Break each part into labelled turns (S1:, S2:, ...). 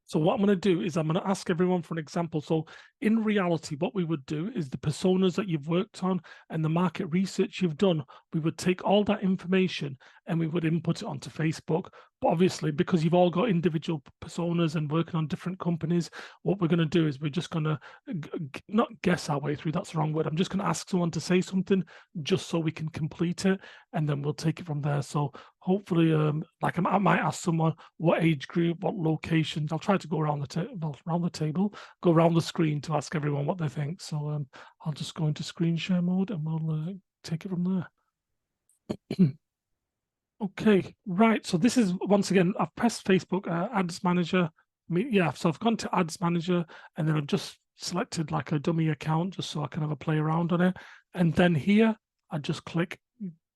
S1: So what I'm going to do is I'm going to ask everyone for an example. So in reality, what we would do is the personas that you've worked on and the market research you've done, we would take all that information and we would input it onto Facebook. But obviously, because you've all got individual personas and working on different companies, what we're going to do is we're just going to not guess our way through. That's the wrong word. I'm just going to ask someone to say something just so we can complete it, and then we'll take it from there. So hopefully, like I might ask someone what age group, what locations. I'll try to go around the table, go around the screen to ask everyone what they think. So I'll just go into screen share mode and we'll take it from there. Okay, right. So this is, once again, I've pressed Facebook Ads Manager. Yeah, so I've gone to Ads Manager and then I've just selected like a dummy account just so I can have a play around on it. And then here, I just click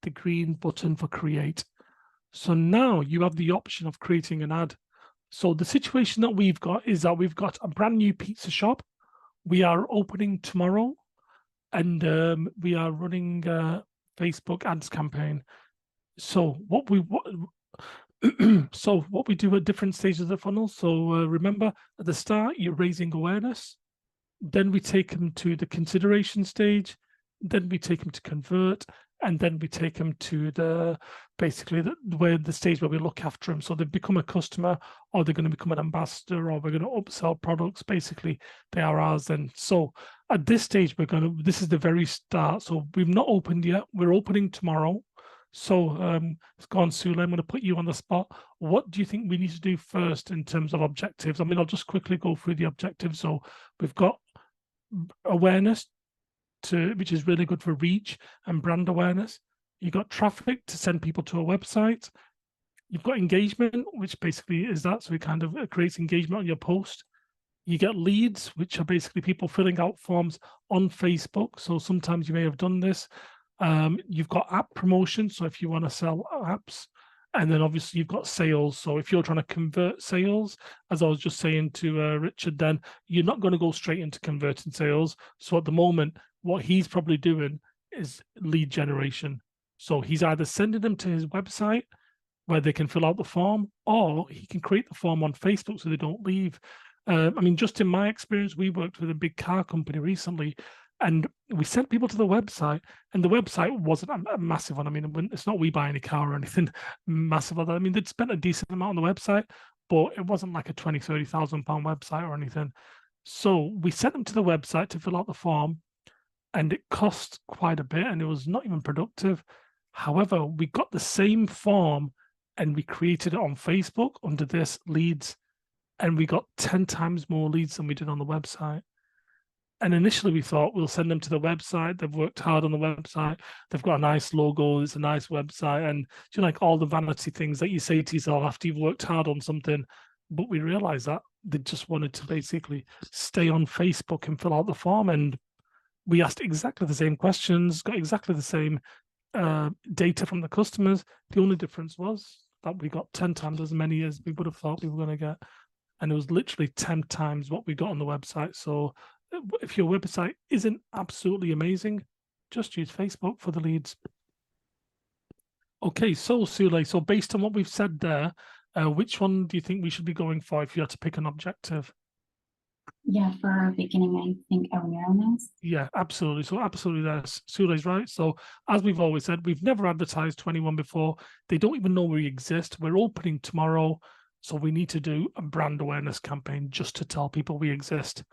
S1: the green button for create. So now you have the option of creating an ad. So the situation that we've got is that we've got a brand new pizza shop. We are opening tomorrow and we are running a Facebook ads campaign. So what we do at different stages of the funnel. So remember, at the start, you're raising awareness. Then we take them to the consideration stage. Then we take them to convert, and then we take them to the stage where we look after them. So they've become a customer, or they're going to become an ambassador, or we're going to upsell products. Basically, they are ours. Then, so at this stage, this is the very start. So we've not opened yet. We're opening tomorrow. So go on, Sule, I'm going to put you on the spot. What do you think we need to do first in terms of objectives? I mean, I'll just quickly go through the objectives. So we've got awareness, which is really good for reach and brand awareness. You've got traffic to send people to a website. You've got engagement, which basically is that. So it kind of creates engagement on your post. You get leads, which are basically people filling out forms on Facebook. So sometimes you may have done this. You've got app promotion. So if you want to sell apps, and then obviously you've got sales. So if you're trying to convert sales, as I was just saying to Richard, then you're not going to go straight into converting sales. So at the moment, what he's probably doing is lead generation. So he's either sending them to his website where they can fill out the form, or he can create the form on Facebook so they don't leave. I mean, just in my experience, we worked with a big car company recently, and we sent people to the website, and the website wasn't a massive one. I mean, it's not We Buy Any Car or anything massive like that. I mean, they'd spent a decent amount on the website, but it wasn't like a £20,000-30,000 website or anything. So we sent them to the website to fill out the form, and it cost quite a bit, and it was not even productive. However, we got the same form and we created it on Facebook under this leads, and we got 10 times more leads than we did on the website. And initially we thought we'll send them to the website. They've worked hard on the website. They've got a nice logo. It's a nice website. And you know, like all the vanity things that you say to yourself after you've worked hard on something. But we realized that they just wanted to basically stay on Facebook and fill out the form. And we asked exactly the same questions, got exactly the same data from the customers. The only difference was that we got 10 times as many as we would have thought we were going to get. And it was literally 10 times what we got on the website. So if your website isn't absolutely amazing, just use Facebook for the leads. Okay, so Sule, so based on what we've said there, which one do you think we should be going for if you had to pick an objective?
S2: Yeah, for beginning, I think awareness.
S1: Yeah, absolutely. So absolutely, Sule's right. So as we've always said, we've never advertised to anyone before. They don't even know we exist. We're opening tomorrow, so we need to do a brand awareness campaign just to tell people we exist.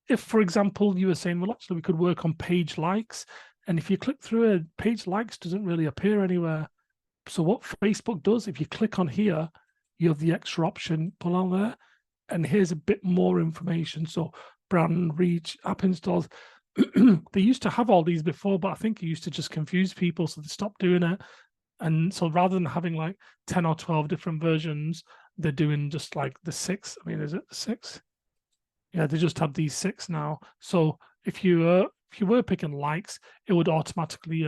S1: If, for example, you were saying, well, actually, we could work on page likes. And if you click through it, page likes doesn't really appear anywhere. So what Facebook does, if you click on here, you have the extra option, pull on there, and here's a bit more information. So brand reach, app installs. They used to have all these before, but I think it used to just confuse people. So they stopped doing it. And so rather than having like 10 or 12 different versions, they're doing just like the 6. I mean, is it the 6? Yeah, they just have these 6 now. So if you were picking likes, it would automatically.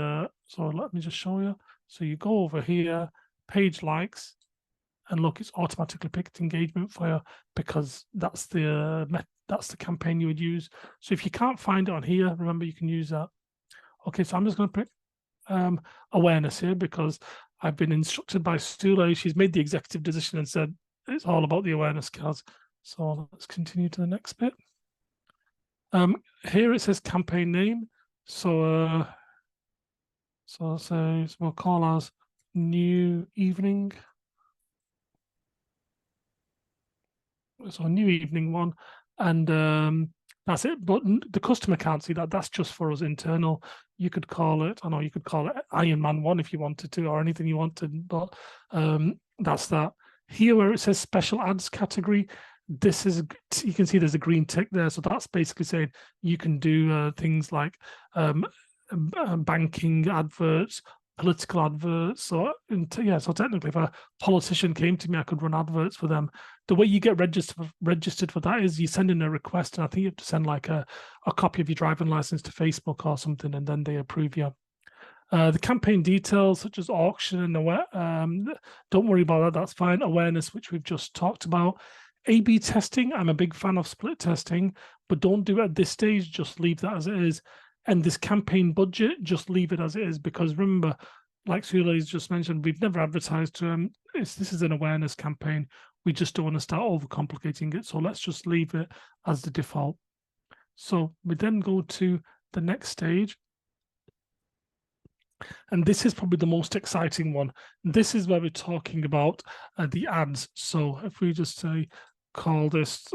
S1: So let me just show you. So you go over here, page likes, and look, it's automatically picked engagement for you because that's the campaign you would use. So if you can't find it on here, remember you can use that. Okay, so I'm just going to pick awareness here because I've been instructed by Sule. She's made the executive decision and said it's all about the awareness cards. So let's continue to the next bit. Here it says campaign name. So so we'll call ours New Evening. So a New Evening one, and that's it. But the customer can't see that. That's just for us internal. You could call it, I know you could call it Iron Man 1 if you wanted to, or anything you wanted, but that's that. Here where it says special ads category, this is, you can see there's a green tick there. So that's basically saying you can do things like banking adverts, political adverts. So yeah, so technically if a politician came to me, I could run adverts for them. The way you get registered for that is you send in a request, and I think you have to send like a copy of your driving license to Facebook or something, and then they approve you. The campaign details such as auction and don't worry about that, that's fine. Awareness, which we've just talked about. A/B testing, I'm a big fan of split testing, but don't do it at this stage, just leave that as it is. And this campaign budget, just leave it as it is, because remember, like Sulei's just mentioned, we've never advertised to them. This is an awareness campaign. We just don't want to start overcomplicating it. So let's just leave it as the default. So we then go to the next stage. And this is probably the most exciting one. This is where we're talking about the ads. So if we just say, call this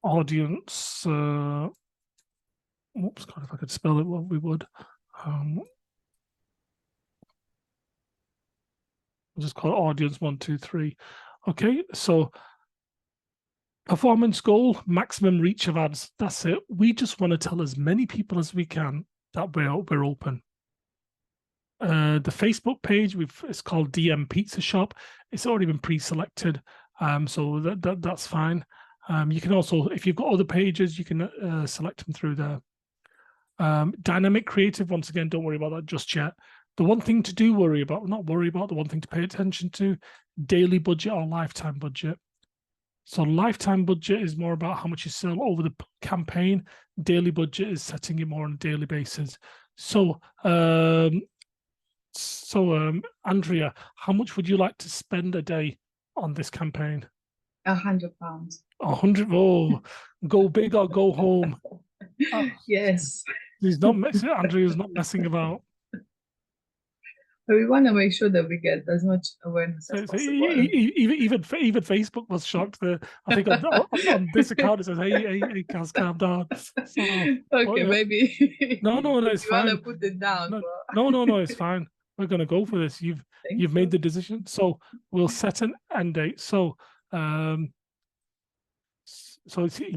S1: audience, oops, God, if I could spell it, what we would. We'll just call it audience 1, 2, 3. Okay, so performance goal, maximum reach of ads. That's it. We just want to tell as many people as we can that we're open. The Facebook page, it's called DM Pizza Shop. It's already been pre-selected, so that's fine. You can also, if you've got other pages, you can select them through there. Dynamic creative, once again, don't worry about that just yet. The one thing to do worry about, not worry about, the one thing to pay attention to, daily budget or lifetime budget. So lifetime budget is more about how much you sell over the campaign. Daily budget is setting it more on a daily basis. So, Andrea, how much would you like to spend a day on this campaign?
S3: £100.
S1: 100. Oh, go big or go home.
S3: Yes.
S1: He's not messing. Andrea's not messing about.
S3: But we want to make sure that we get as much awareness as possible.
S1: Even Facebook was shocked. I think on this account it says, "Hey, Kaz, calm down." So,
S3: okay, maybe.
S1: No, it's
S3: you
S1: fine.
S3: Want to put it down?
S1: No, it's fine. We're gonna go for this. You've made the decision. So we'll set an end date. So you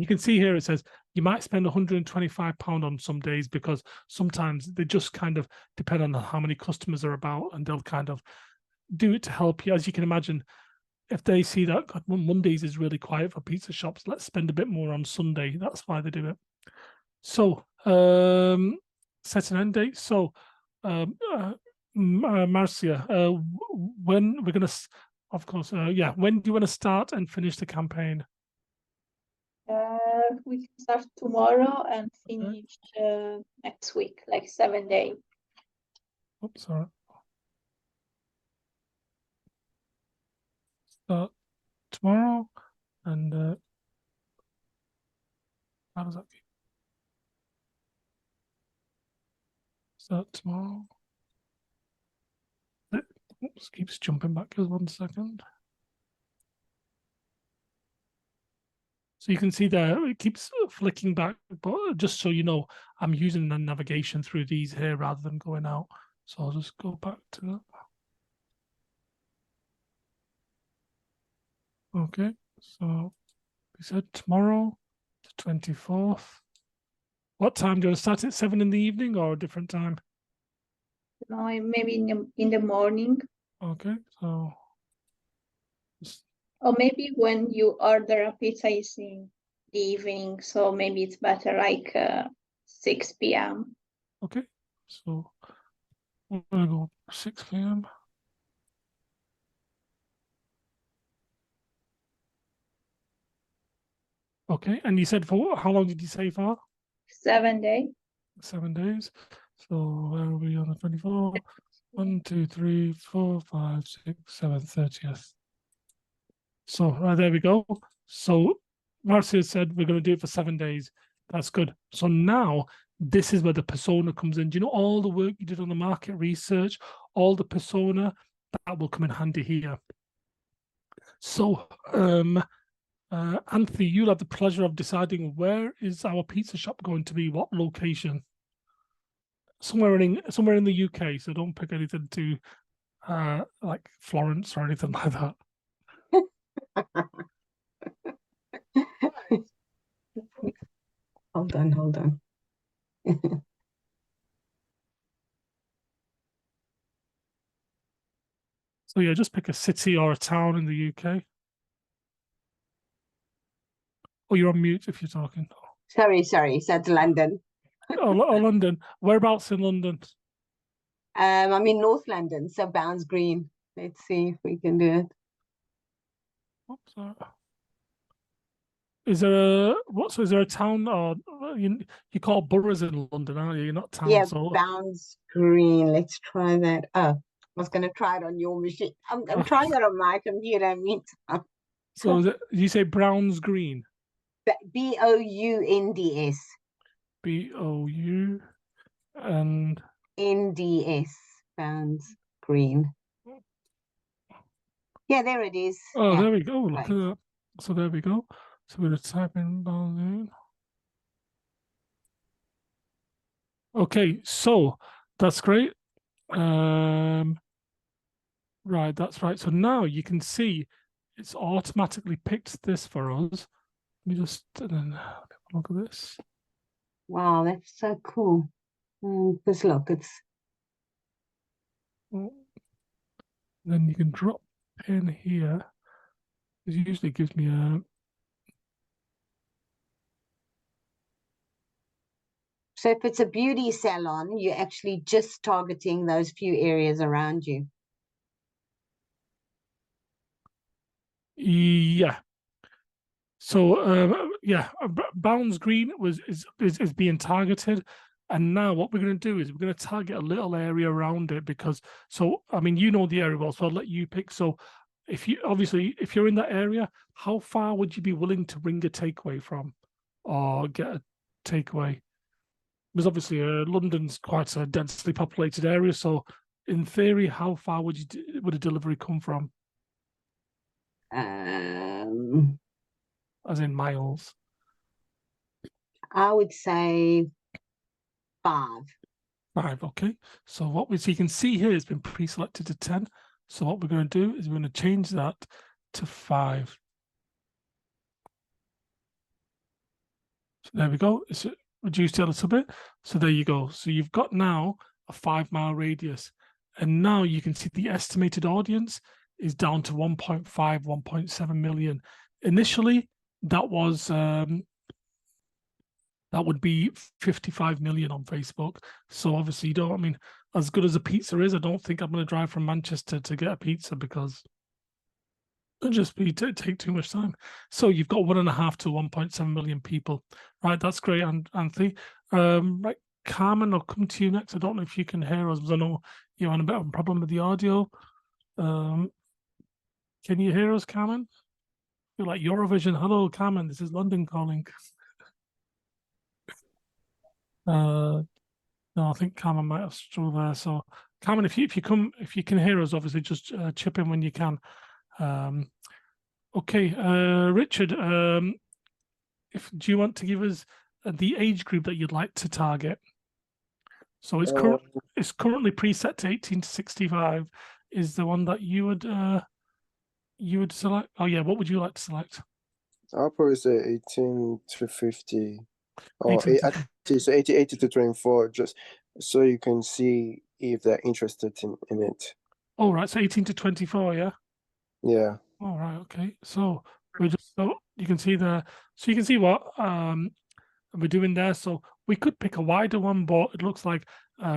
S1: can see here it says you might spend £125 on some days, because sometimes they just kind of depend on how many customers are about, and they'll kind of do it to help you. As you can imagine, if they see that God, Mondays is really quiet for pizza shops, let's spend a bit more on Sunday. That's why they do it. So set an end date. So Marcia, when we're gonna, of course, when do you want to start and finish the campaign?
S4: We can start tomorrow and finish next week, like 7 days.
S1: Oops, sorry. Start tomorrow, and how does that keep? Start tomorrow. Oops, keeps jumping back. Just 1 second. So you can see there, it keeps flicking back, but just so you know, I'm using the navigation through these here rather than going out. So I'll just go back to that. Okay, so we said tomorrow, the 24th. What time do you want to start at 7 in the evening or a different time?
S4: No, maybe in the morning.
S1: Okay, so.
S4: Or maybe when you order a pizza is in the evening, so maybe it's better like 6 p.m.
S1: Okay, so we're gonna go 6 p.m. Okay, and you said for how long did you say for?
S4: 7 days.
S1: 7 days. So where are we on the 24th? 1, 2, 3, 4, 5, 6, 7, 30th. So there we go. So Marcia said we're going to do it for 7 days. That's good. So now this is where the persona comes in. Do you know all the work you did on the market research, all the persona, that will come in handy here. So Anthony, you'll have the pleasure of deciding where is our pizza shop going to be, what location. Somewhere in the UK, so don't pick anything to like Florence or anything like that.
S5: Hold on.
S1: So yeah, just pick a city or a town in the UK. Oh, you're on mute if you're talking.
S5: Sorry, so it's London.
S1: Oh, London. Whereabouts in London?
S5: I'm in North London, so Bounds Green. Let's see if we can do it.
S1: What's that? Is there a town or you call boroughs in London, aren't you? You're not towns.
S5: Yeah,
S1: So
S5: Bounds Green. Let's try that. Oh, I was going to try it on your machine. I'm trying it on my computer. Meantime.
S1: so you say Browns Green?
S5: BOUNDS.
S1: BOU and
S5: NDS. Bounds Green. Yeah, there it is.
S1: Oh,
S5: yeah.
S1: there we go. Look
S5: Right.
S1: at that. So there we go. So we're going to type in Bounds. Okay, so that's great. Right, that's right. So now you can see it's automatically picked this for us. Let me just and then have a look at this.
S5: Wow, that's so cool. Because look, it's
S1: Then you can drop in here. It usually gives me a
S5: so if it's a beauty salon, you're actually just targeting those few areas around you.
S1: yeah. So Bounds Green is being targeted, and now what we're going to do is we're going to target a little area around it because I mean you know the area well, so I'll let you pick. So if you're in that area, how far would you be willing to bring a takeaway from, or get a takeaway? Because obviously London's quite a densely populated area, so in theory, how far would a delivery come from? As in miles?
S5: I would say 5.
S1: 5, okay. So you can see here it's been pre-selected to 10. So what we're going to do is we're going to change that to 5. So there we go. It's reduced a little bit. So there you go. So you've got now a 5-mile radius. And now you can see the estimated audience is down to 1.5, 1.7 million. Initially, that was that would be 55 million on Facebook. So obviously, as good as a pizza is, I don't think I'm going to drive from Manchester to get a pizza because it'll just take too much time. So you've got 1.5 to 1.7 million people, right? That's great, Anthony. Right, Carmen, I'll come to you next. I don't know if you can hear us, because I know you're on a bit of a problem with the audio. Can you hear us, Carmen? You're like Eurovision. Hello, Carmen. This is London calling. No, I think Carmen might have struggled there. So, Carmen, if you can hear us, obviously just chip in when you can. Okay, Richard, do you want to give us the age group that you'd like to target? So it's currently preset to 18 to 65. Is the one that you would select? Oh yeah, what would you like to select?
S6: I'll probably say 18 to 50. Or
S1: 18 to
S6: actually, so 80 to 24, just so you can see if they're interested in it.
S1: Oh, right. So 18 to 24, yeah?
S6: Yeah.
S1: All right. Okay. So you can see there. So you can see what we're doing there. So we could pick a wider one, but it looks like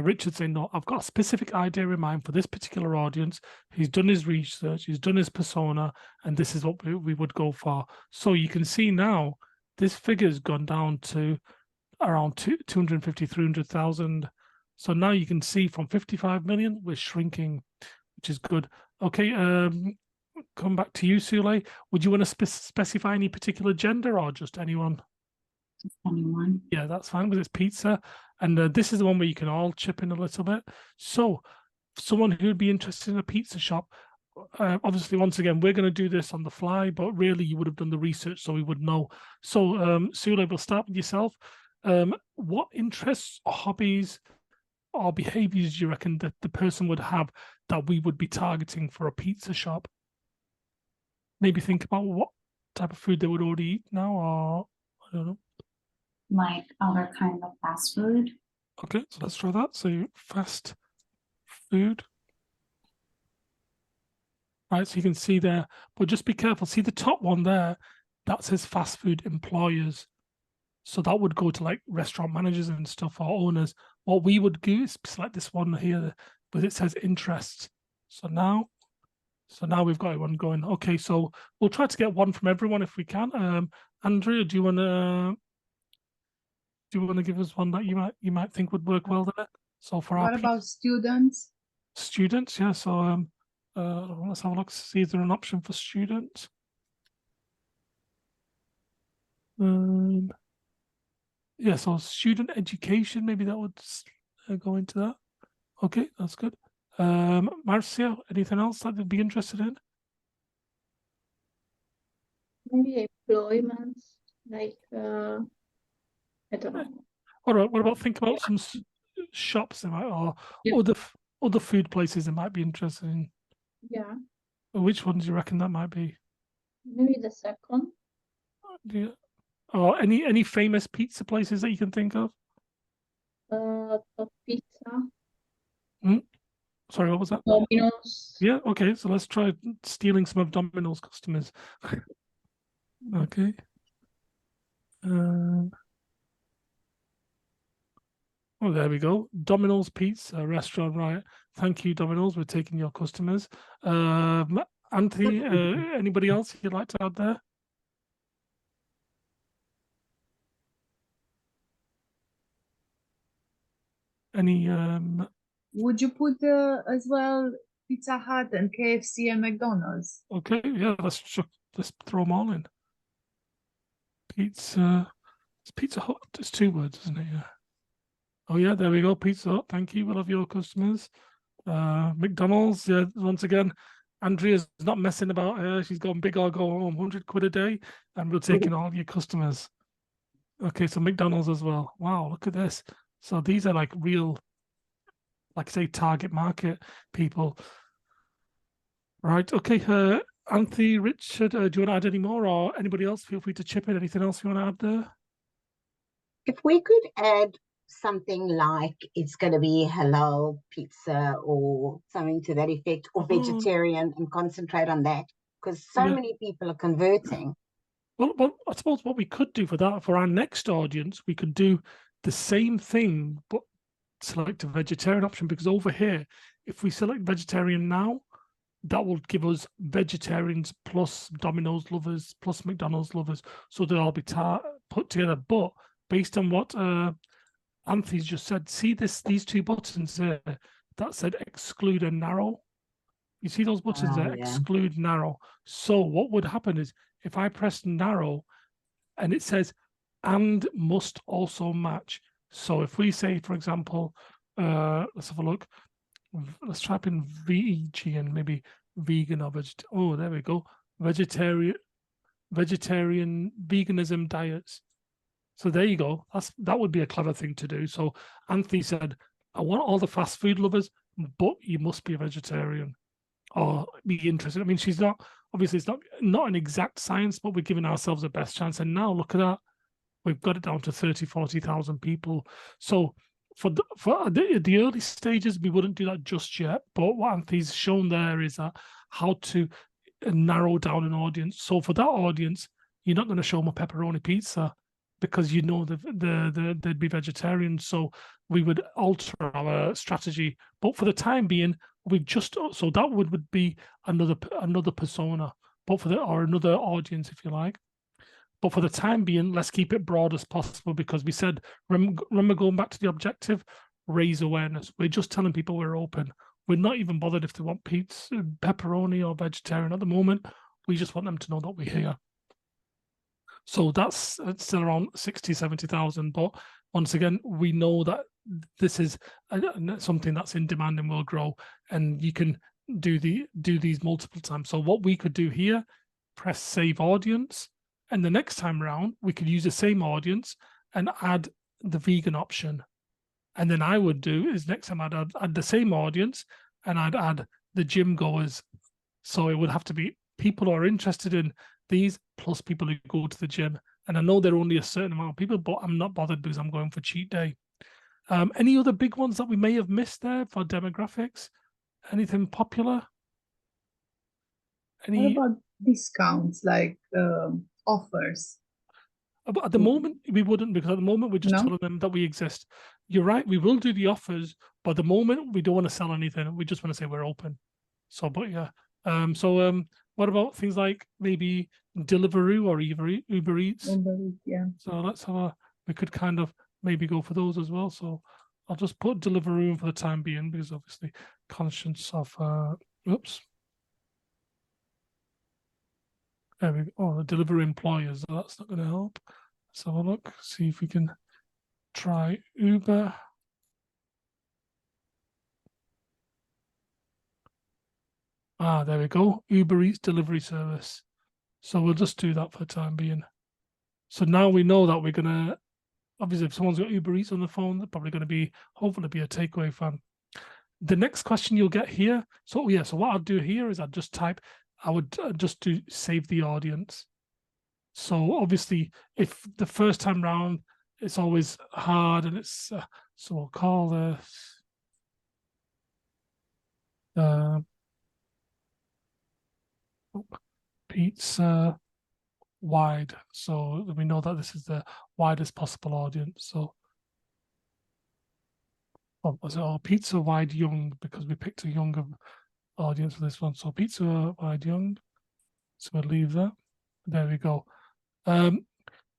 S1: Richard's saying, no, I've got a specific idea in mind for this particular audience. He's done his research, he's done his persona, and this is what we would go for. So you can see now this figure's gone down to around 250, 300,000. So now you can see from 55 million, we're shrinking, which is good. Okay, come back to you, Sule. Would you want to specify any particular gender or just anyone?
S2: Just anyone.
S1: Yeah, that's fine because it's pizza. And this is the one where you can all chip in a little bit. So, someone who'd be interested in a pizza shop, obviously, once again, we're going to do this on the fly, but really you would have done the research so we would know. So, Sule, we'll start with yourself. What interests or hobbies or behaviors do you reckon that the person would have that we would be targeting for a pizza shop? Maybe think about what type of food they would already eat now, or I don't know.
S2: Like other kind of fast food.
S1: Okay, so let's try that. So fast food. Right, so you can see there, but just be careful. See the top one there, that says fast food employers. So that would go to like restaurant managers and stuff or owners. What we would do is select this one here, but it says interests. So now we've got one going. Okay, so we'll try to get one from everyone if we can. Andrea, do you want to give us one that you might think would work well there? So for
S3: What
S1: our
S3: about students?
S1: students, yeah. So let's have a look. See if there's an option for students. Yeah, so student education, maybe that would go into that. Okay, that's good. Marcia, anything else that you'd be interested in?
S4: Maybe employment, like I don't know.
S1: All right, what about think about some shops that might, or
S3: Yeah.
S1: other food places that might be interested in?
S4: Yeah,
S1: Which ones do you reckon that might be?
S4: maybe the second.
S1: Or any famous pizza places that you can think of?
S4: Top pizza,
S1: Sorry, what was that?
S4: Domino's.
S1: Yeah, okay, so let's try stealing some of Domino's customers. Okay. Oh, there we go. Domino's Pizza restaurant, right? Thank you, Domino's. We're taking your customers. Anthony, anybody else you'd like to add there? Any
S3: Would you put as well Pizza Hut and KFC and McDonald's?
S1: okay, yeah, let's throw them all in. Pizza. It's Pizza Hut. It's 2 words, isn't it? Yeah. Oh yeah, there we go. Pizza Hut. Thank you. We'll have your customers. McDonald's. Yeah, once again, Andrea's not messing about here. She's gone big or go home. 100 quid a day, and we're taking all your customers. Okay, so McDonald's as well. Wow, look at this. So these are like real, like I say, target market people. Right. Okay. Anthony, Richard, do you want to add any more, or anybody else? Feel free to chip in. Anything else you want to add there?
S5: If we could add something like it's going to be halal pizza or something to that effect, or vegetarian, and concentrate on that, because so
S1: Yeah.
S5: many people are converting.
S1: Well, I suppose what we could do for that, for our next audience, we could do the same thing, but select a vegetarian option, because over here, if we select vegetarian now, that will give us vegetarians plus Domino's lovers plus McDonald's lovers. So they'll all be put together. But based on what Anthony's just said, see these 2 buttons there that said exclude and narrow. You see those buttons there,
S5: Yeah.
S1: exclude, narrow. So what would happen is if I press narrow and it says and must also match. So if we say, for example, let's have a look. Let's type in VEG and maybe vegan or vegetarian. Oh, there we go. Vegetarian veganism diets. So there you go. That would be a clever thing to do. So Anthony said, I want all the fast food lovers, but you must be a vegetarian or be interested. I mean, she's not, obviously it's not an exact science, but we're giving ourselves the best chance. And now look at that. We've got it down to 30, 40,000 people. So for the early stages, we wouldn't do that just yet. But what Anthony's shown there is how to narrow down an audience. So for that audience, you're not going to show them a pepperoni pizza because you know they'd be vegetarian. So we would alter our strategy. But for the time being, we've just so that would be another persona, but or another audience, if you like. But for the time being, let's keep it broad as possible, because we said, remember going back to the objective, raise awareness. We're just telling people we're open. We're not even bothered if they want pizza, pepperoni, or vegetarian at the moment. We just want them to know that we're here. So that's still around 60, 70,000. But once again, we know that this is something that's in demand and will grow, and you can do these multiple times. So what we could do here, press save audience, and the next time around, we could use the same audience and add the vegan option. And then I would do is next time I'd add the same audience and I'd add the gym goers. So it would have to be people who are interested in these plus people who go to the gym. And I know there are only a certain amount of people, but I'm not bothered because I'm going for cheat day. Any other big ones that we may have missed there for demographics? Anything popular?
S3: What about discounts, like offers?
S1: But at the moment, we wouldn't, because at the moment, we're just
S3: No?
S1: telling them that we exist. You're right, we will do the offers, but at the moment, we don't want to sell anything. We just want to say we're open. So, but yeah. What about things like maybe Deliveroo or Uber Eats?
S3: Yeah.
S1: So let's have we could kind of maybe go for those as well. So I'll just put Deliveroo for the time being, because obviously conscious of, oops. There we go. Oh, the delivery employers. That's not going to help. Let's have a look. See if we can try Uber. Ah, there we go. Uber Eats delivery service. So we'll just do that for the time being. So now we know that we're gonna. Obviously, if someone's got Uber Eats on the phone, they're probably going to hopefully be a takeaway fan. The next question you'll get here. So yeah. So what I'll do here is I'll just type. I would just do save the audience. So obviously, if the first time round, it's always hard, and it's so we'll call this pizza wide. So we know that this is the widest possible audience. So what was it? Oh, pizza wide young, because we picked a younger audience for this one. So pizza wide young. So we'll leave that. There we go.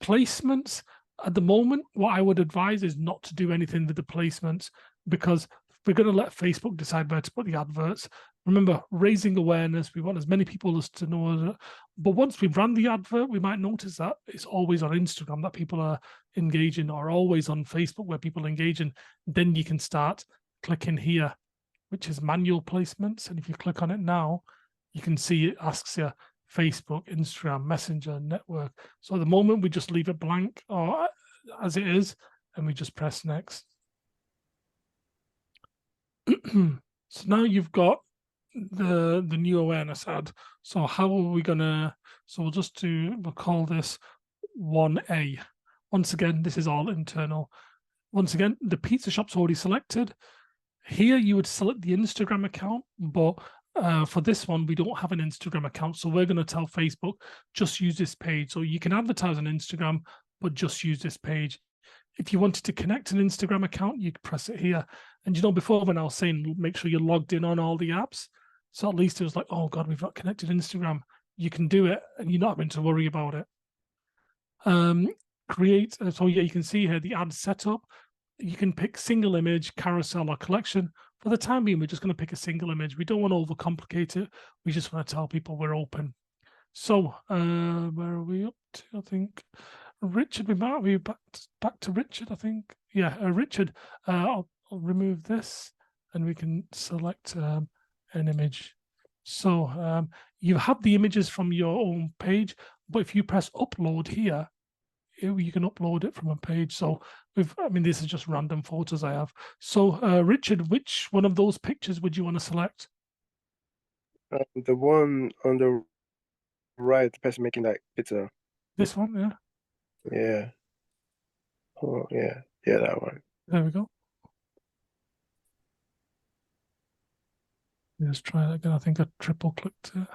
S1: Placements at the moment, what I would advise is not to do anything with the placements, because we're going to let Facebook decide where to put the adverts. Remember, raising awareness, we want as many people as to know. But once we've run the advert, we might notice that it's always on Instagram that people are engaging, or always on Facebook where people are engaging. Then you can start clicking here, which is manual placements. And if you click on it now, you can see it asks you Facebook, Instagram, Messenger, network. So at the moment, we just leave it blank or as it is, and we just press next. So now you've got the new awareness ad. So how are we gonna? So we'll call this 1A. Once again, this is all internal. Once again, the pizza shop's already selected. Here you would select the Instagram account, but for this one, we don't have an Instagram account. So we're going to tell Facebook, just use this page. So you can advertise on Instagram, but just use this page. If you wanted to connect an Instagram account, you could press it here. And before when I was saying, make sure you're logged in on all the apps. So at least it was like, oh God, we've not connected Instagram. You can do it and you're not having to worry about it. So yeah, you can see here the ad setup. You can pick single image, carousel, or collection. For the time being, we're just going to pick a single image. We don't want to overcomplicate it. We just want to tell people we're open. So where are we up to? I think Richard, we back to Richard, I think. Yeah, Richard, I'll remove this and we can select an image. So you have the images from your own page, but if you press upload here, you can upload it from a page. So this is just random photos I have. So Richard, which one of those pictures would you want to select?
S6: The one on the right, the person making that pizza.
S1: This one, yeah.
S6: Yeah. Oh yeah, that one.
S1: There we go. Let's try that again. I think I triple clicked it.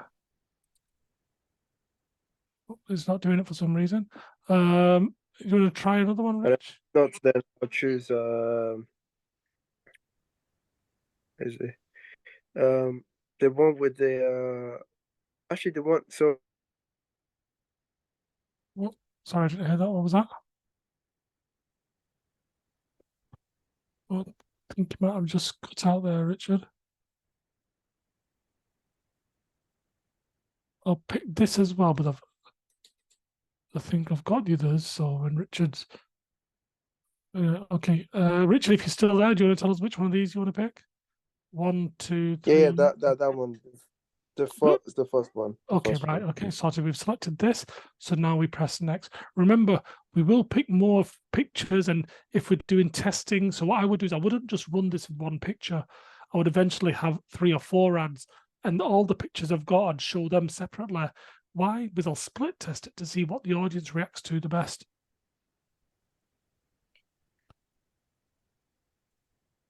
S1: Oh, it's not doing it for some reason. You want to try another one, Rich?
S6: Not then I'll choose is it the one with the actually the one
S1: Oh, sorry, I didn't hear that. What was that? Oh, I think you might have just cut out there, Richard. I'll pick this as well, but I think I've got the others. So when Richard's, okay, Richard, if you're still there, do you want to tell us which one of these you want to pick? 1, 2, 3.
S6: Yeah, that one. The first one. the
S1: Okay,
S6: first
S1: right.
S6: one.
S1: Okay, sorted. We've selected this. So now we press next. Remember, we will pick more pictures. And if we're doing testing, so what I would do is I wouldn't just run this in one picture. I would eventually have 3 or 4 ads, and all the pictures I've got, I'd show them separately. Why? Because I'll split test it to see what the audience reacts to the best.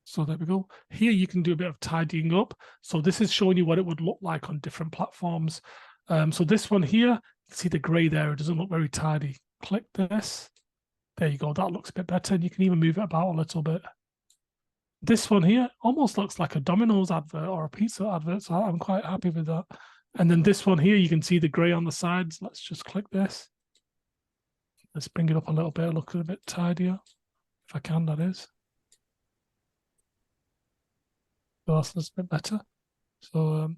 S1: So there we go. Here you can do a bit of tidying up. So this is showing you what it would look like on different platforms. So this one here, see the gray there, it doesn't look very tidy. Click this. There you go. That looks a bit better. And you can even move it about a little bit. This one here almost looks like a Domino's advert or a pizza advert. So I'm quite happy with that. And then this one here, you can see the gray on the sides. Let's just click this. Let's bring it up a little bit, look a bit tidier. If I can, that is. That's a bit better. So,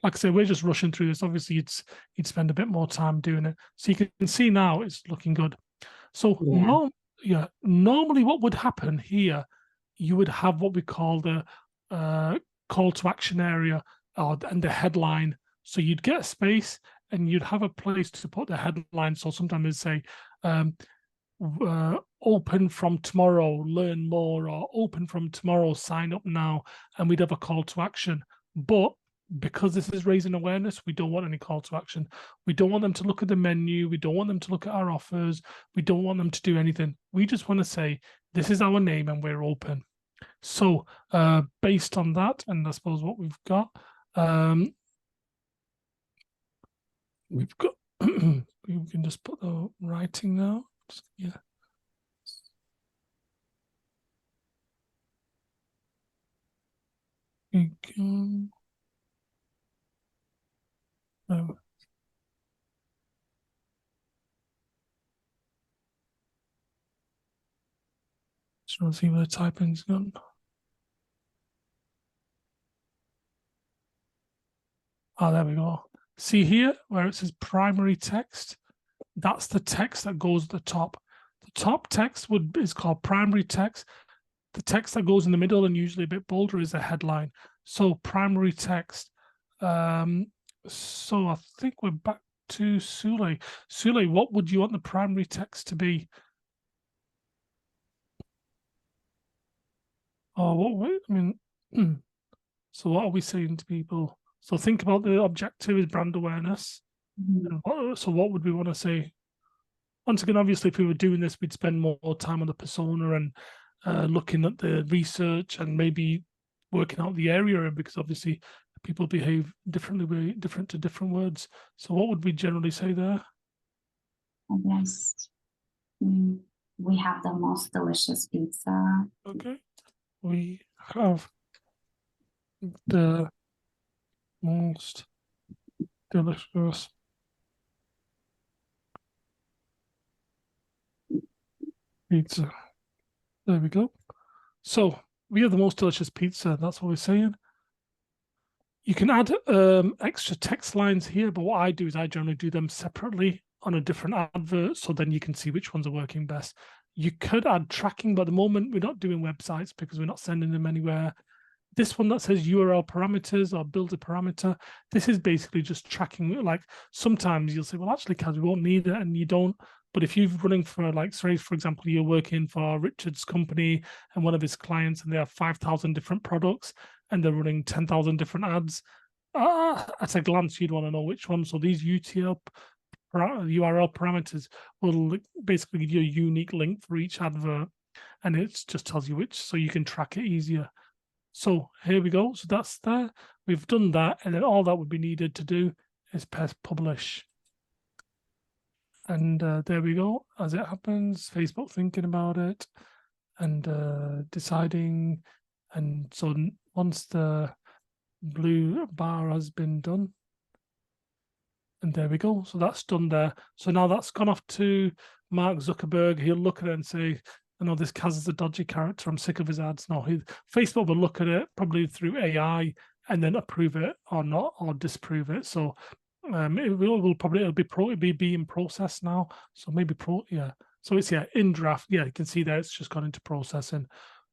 S1: like I say, we're just rushing through this. Obviously, you'd spend a bit more time doing it. So you can see now it's looking good. So normally what would happen here, you would have what we call the call to action area and the headline. So you'd get a space and you'd have a place to put the headline. So sometimes it'd say, open from tomorrow, learn more, or open from tomorrow, sign up now, and we'd have a call to action. But because this is raising awareness, we don't want any call to action. We don't want them to look at the menu. We don't want them to look at our offers. We don't want them to do anything. We just want to say, this is our name and we're open. So based on that, and I suppose what we've got, we can just put the writing now. Yeah. We can. Just want to see where the typing's gone. Oh, there we go. See here where it says primary text? That's the text that goes at the top. The top text is called primary text. The text that goes in the middle and usually a bit bolder is the headline. So primary text. So I think we're back to Sule. Sule, what would you want the primary text to be? Oh, so what are we saying to people? So think about the objective is brand awareness. So what would we want to say? Once again, obviously, if we were doing this, we'd spend more time on the persona and looking at the research and maybe working out the area, because obviously people behave differently, different to different words. So what would we generally say there?
S2: I guess we have the most delicious pizza.
S1: Okay. We have the most delicious pizza. There we go. So we have the most delicious pizza. That's what we're saying. You can add extra text lines here, but what I do is I generally do them separately on a different advert, so then you can see which ones are working best. You could add tracking, but at the moment we're not doing websites because we're not sending them anywhere. This one that says URL parameters or build a parameter, this is basically just tracking. Like sometimes you'll say, well, actually, Kaz, we won't need it, and you don't. But if you're running for, like, say, for example, you're working for Richard's company and one of his clients, and they have 5,000 different products and they're running 10,000 different ads, at a glance, you'd want to know which one. So these URL parameters will basically give you a unique link for each advert, and it just tells you which, so you can track it easier. So here we go. So that's there. We've done that, and then all that would be needed to do is press publish. And there we go. As it happens, Facebook thinking about it and deciding. And so once the blue bar has been done, and there we go. So that's done there. So now that's gone off to Mark Zuckerberg. He'll look at it and say, I know this Kaz is a dodgy character. I'm sick of his ads. No, Facebook will look at it probably through AI and then approve it or not, or disprove it. So It'll be being processed now. So maybe yeah. So it's in draft. Yeah, you can see there it's just gone into processing.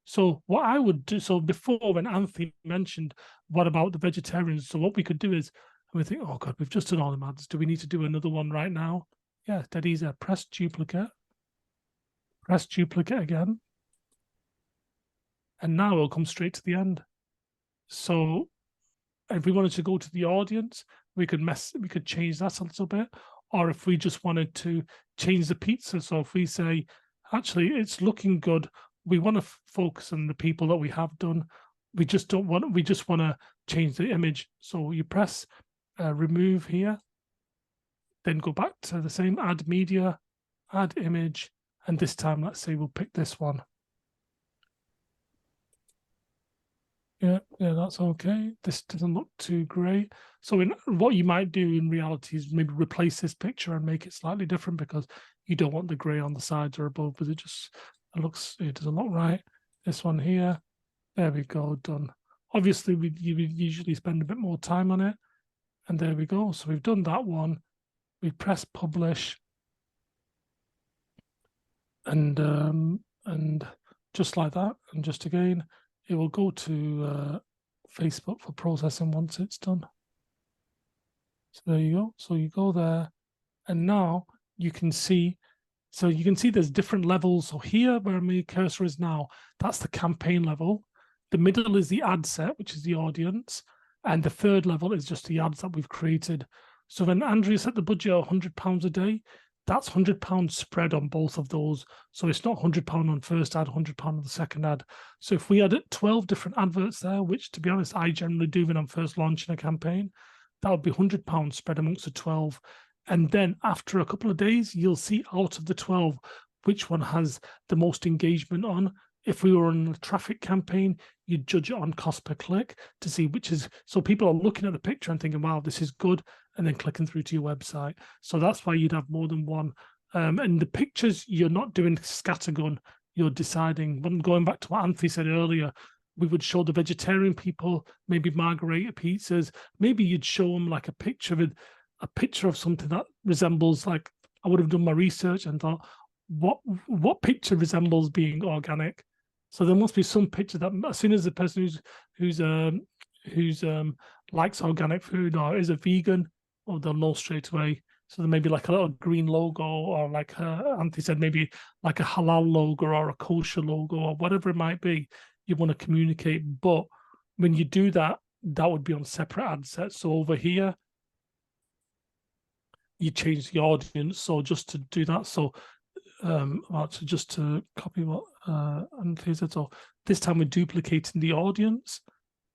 S1: So what I would do, so before when Anthony mentioned what about the vegetarians, so what we could do is we think, oh God, we've just done all the ads. Do we need to do another one right now? Yeah, dead easy. Press duplicate again. And now it'll come straight to the end. So if we wanted to go to the audience, we could change that a little bit. Or if we just wanted to change the pizza. So if we say, actually, it's looking good, we want to focus on the people that we have done. We just want to change the image. So you press remove here, then go back to the same add media, add image, and this time let's say we'll pick this one. Yeah, that's okay. This doesn't look too great. So what you might do in reality is maybe replace this picture and make it slightly different because you don't want the gray on the sides or above, because it doesn't look right. This one here, there we go, done. Obviously, we usually spend a bit more time on it. And there we go. So we've done that one. We press publish. And just like that, and just again, it will go to Facebook for processing once it's done. So there you go. So you go there, and now you can see. So you can see there's different levels. So here, where my cursor is now, that's the campaign level. The middle is the ad set, which is the audience, and the third level is just the ads that we've created. So when Andrea set the budget at £100 a day, that's £100 spread on both of those. So it's not £100 on first ad, £100 on the second ad. So if we had 12 different adverts there, which to be honest, I generally do when I'm first launching a campaign, that would be £100 spread amongst the 12. And then after a couple of days, you'll see out of the 12, which one has the most engagement on. If we were on a traffic campaign, you'd judge it on cost per click to see which is, so people are looking at the picture and thinking, wow, this is good, and then clicking through to your website. So that's why you'd have more than one. And the pictures, you're not doing scattergun, you're deciding. When going back to what Anthony said earlier, we would show the vegetarian people, maybe margarita pizzas, maybe you'd show them like a picture of something that resembles, like, I would have done my research and thought, what picture resembles being organic? So there must be some picture that as soon as the person who's likes organic food or is a vegan, or they'll know straight away. So there may be like a little green logo, or like Anthony said, maybe like a halal logo or a kosher logo or whatever it might be. You want to communicate, but when you do that, that would be on separate ad sets. So over here, you change the audience. So just to do that, so just to copy what Anthony said. So this time we're duplicating the audience,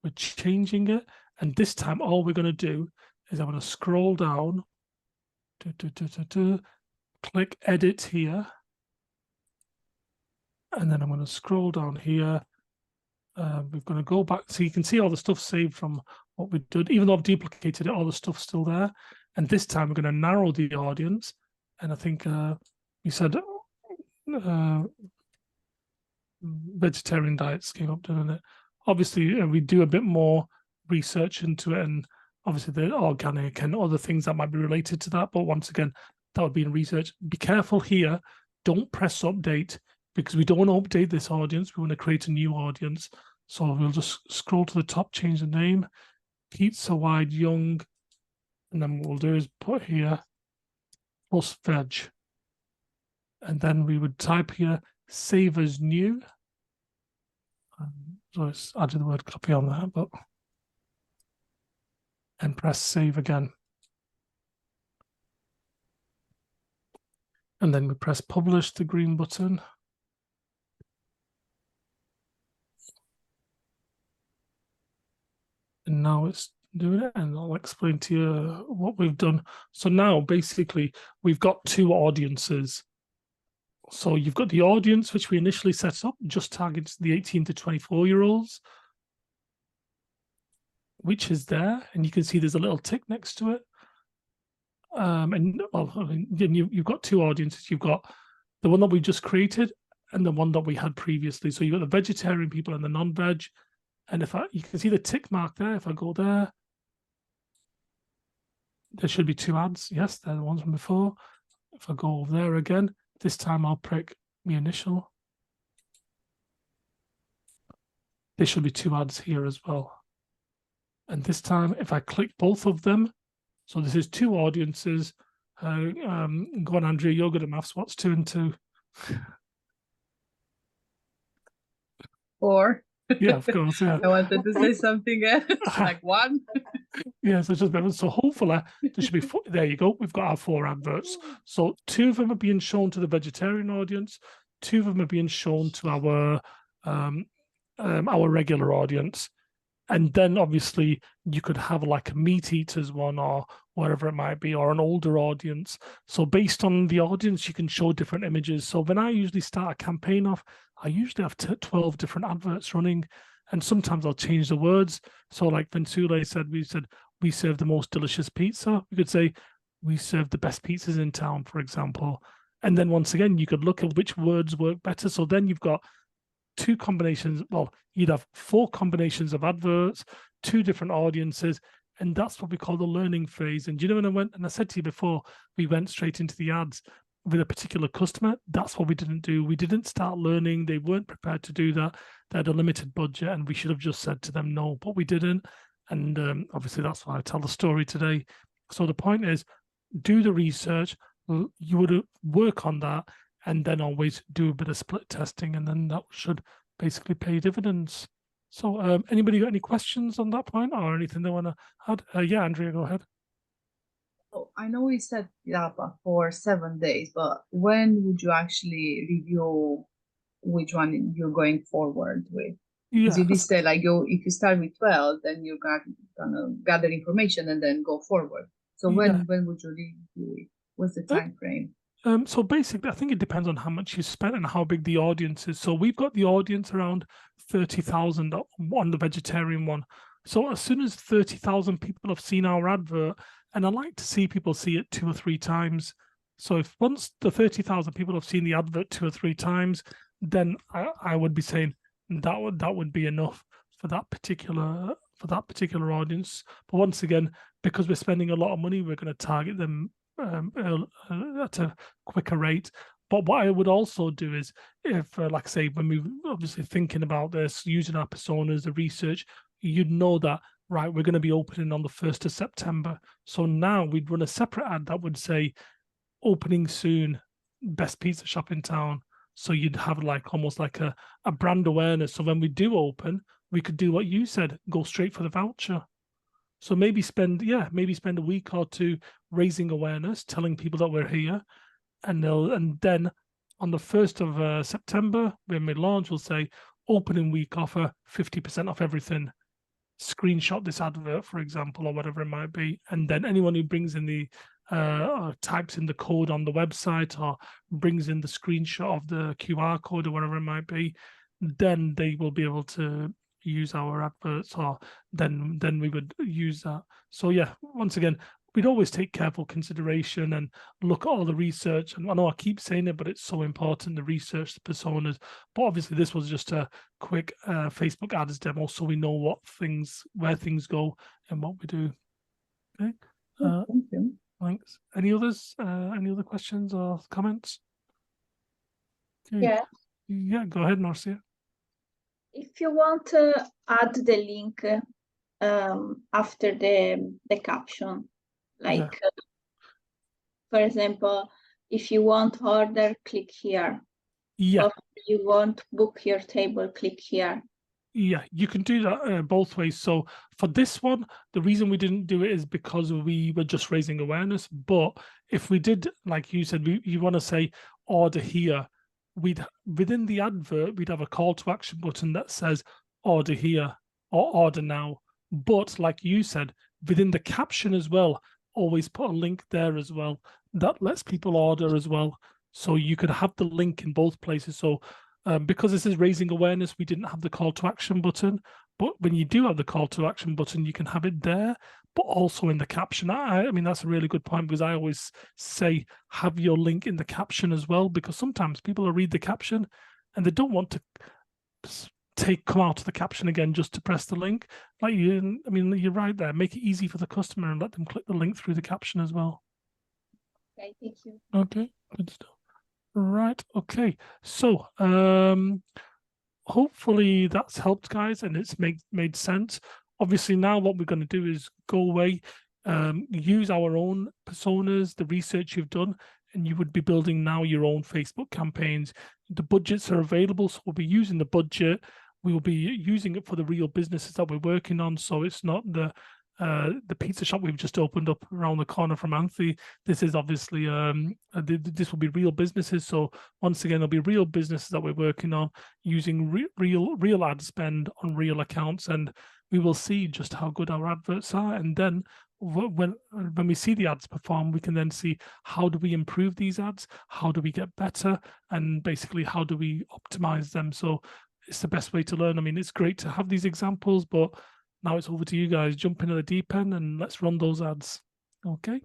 S1: we're changing it, and this time all we're going to do is I'm going to scroll down, click edit here, and then I'm going to scroll down here. We're going to go back, so you can see all the stuff saved from what we did. Even though I've duplicated it, all the stuff's still there. And this time we're going to narrow the audience, and I think we said vegetarian diets came up, didn't it? Obviously, we do a bit more research into it, and obviously the organic and other things that might be related to that. But once again, that would be in research. Be careful here. Don't press update, because we don't want to update this audience. We want to create a new audience. So we'll just scroll to the top, change the name, Pizza Wide Young, and then what we'll do is put here plus veg. And then we would type here, save as new. So it's added the word copy on that, but and press save again. And then we press publish, the green button. And now it's doing it, and I'll explain to you what we've done. So now basically we've got two audiences. So you've got the audience, which we initially set up, just targets the 18 to 24-year-olds, which is there. And you can see there's a little tick next to it. And well, I mean, you've got two audiences. You've got the one that we just created and the one that we had previously. So you've got the vegetarian people and the non-veg. And you can see the tick mark there. If I go there, there should be 2 ads. Yes, they're the ones from before. If I go over there again, this time I'll prick my initial. There should be 2 ads here as well. And this time, if I click both of them, so this is 2 audiences. Go on, Andrea, you're good at maths. What's 2 and 2?
S3: 4.
S1: Yeah, of course. Yeah.
S3: I wanted to say something else, like 1.
S1: Yeah, so just so hopefully there should be 4. There you go. We've got our 4 adverts. So 2 of them are being shown to the vegetarian audience. 2 of them are being shown to our regular audience. And then obviously you could have like a meat eaters one or whatever it might be, or an older audience. So based on the audience, you can show different images. So when I usually start a campaign off, I usually have 12 different adverts running, and sometimes I'll change the words. So like Vensule said, we serve the most delicious pizza. We could say we serve the best pizzas in town, for example. And then once again, you could look at which words work better. So then you've got 2 combinations. Well, you'd have 4 combinations of adverts, 2 different audiences, and that's what we call the learning phase. And you know, when I went, and I said to you before, we went straight into the ads with a particular customer. That's what we didn't do. We didn't start learning. They weren't prepared to do that. They had a limited budget, and we should have just said to them no, but we didn't. And obviously, that's why I tell the story today. So the point is, do the research. You would work on that, and then always do a bit of split testing, and then that should basically pay dividends. So anybody got any questions on that point or anything they want to add? Yeah, Andrea, go ahead.
S3: Oh, I know we set it up for 7 days, but when would you actually review which one you're going forward with? Because
S1: Yeah,
S3: you did say like if you start with 12, then you're gonna gather information and then go forward. So when would you review it? What's the time frame?
S1: so basically, I think it depends on how much you spent and how big the audience is. So we've got the audience around 30,000 on the vegetarian one. So as soon as 30,000 people have seen our advert, and I like to see people see it 2 or 3 times. So if once the 30,000 people have seen the advert 2 or 3 times, then I would be saying that would be enough for that particular audience. But once again, because we're spending a lot of money, we're going to target them at a quicker rate. But what I would also do is, if like I say, when we obviously thinking about this, using our personas, the research, you'd know that, right, we're going to be opening on the 1st of September. So now we'd run a separate ad that would say opening soon, best pizza shop in town. So you'd have like almost like a brand awareness. So when we do open, we could do what you said, go straight for the voucher. So maybe spend a week or 2 raising awareness, telling people that we're here, and then on the 1st of September, when we launch, we'll say opening week offer, 50% off everything. Screenshot this advert, for example, or whatever it might be, and then anyone who brings in the types in the code on the website or brings in the screenshot of the QR code or whatever it might be, then they will be able to use our adverts, or then we would use that. So yeah, once again, we'd always take careful consideration and look at all the research. And I know I keep saying it, but it's so important, the research, the personas. But obviously this was just a quick Facebook ads demo, so we know where things go and what we do. Okay.
S3: Thank you.
S1: Thanks. Any others? Any other questions or comments? Okay. Yeah, go ahead, Marcia.
S4: If you want to add the link after the caption, like for example, if you want order, click here.
S1: Yeah.
S4: Or if you want book your table, click here.
S1: Yeah, you can do that both ways. So for this one, the reason we didn't do it is because we were just raising awareness. But if we did, like you said, you want to say order here, within the advert, we'd have a call to action button that says order here or order now. But like you said, within the caption as well, always put a link there as well. That lets people order as well. So you could have the link in both places. So because this is raising awareness, we didn't have the call to action button. But when you do have the call to action button, you can have it there, but also in the caption. I mean, that's a really good point, because I always say have your link in the caption as well, because sometimes people will read the caption and they don't want to come out of the caption again just to press the link. Like you, I mean, you're right there. Make it easy for the customer and let them click the link through the caption as well.
S4: Okay, thank you.
S1: Okay, good stuff. Right. Okay. So, hopefully that's helped, guys, and it's made sense. Obviously, now what we're going to do is go away, use our own personas, the research you've done, and you would be building now your own Facebook campaigns. The budgets are available, so we'll be using the budget. We will be using it for the real businesses that we're working on. So it's not the pizza shop we've just opened up around the corner from Anthony. This is obviously this will be real businesses. So once again, there'll be real businesses that we're working on using real ad spend on real accounts, and we will see just how good our adverts are. And then when we see the ads perform, we can then see how do we improve these ads, how do we get better, and basically how do we optimize them. So it's the best way to learn. I mean, it's great to have these examples, but now it's over to you guys. Jump into the deep end and let's run those ads. Okay.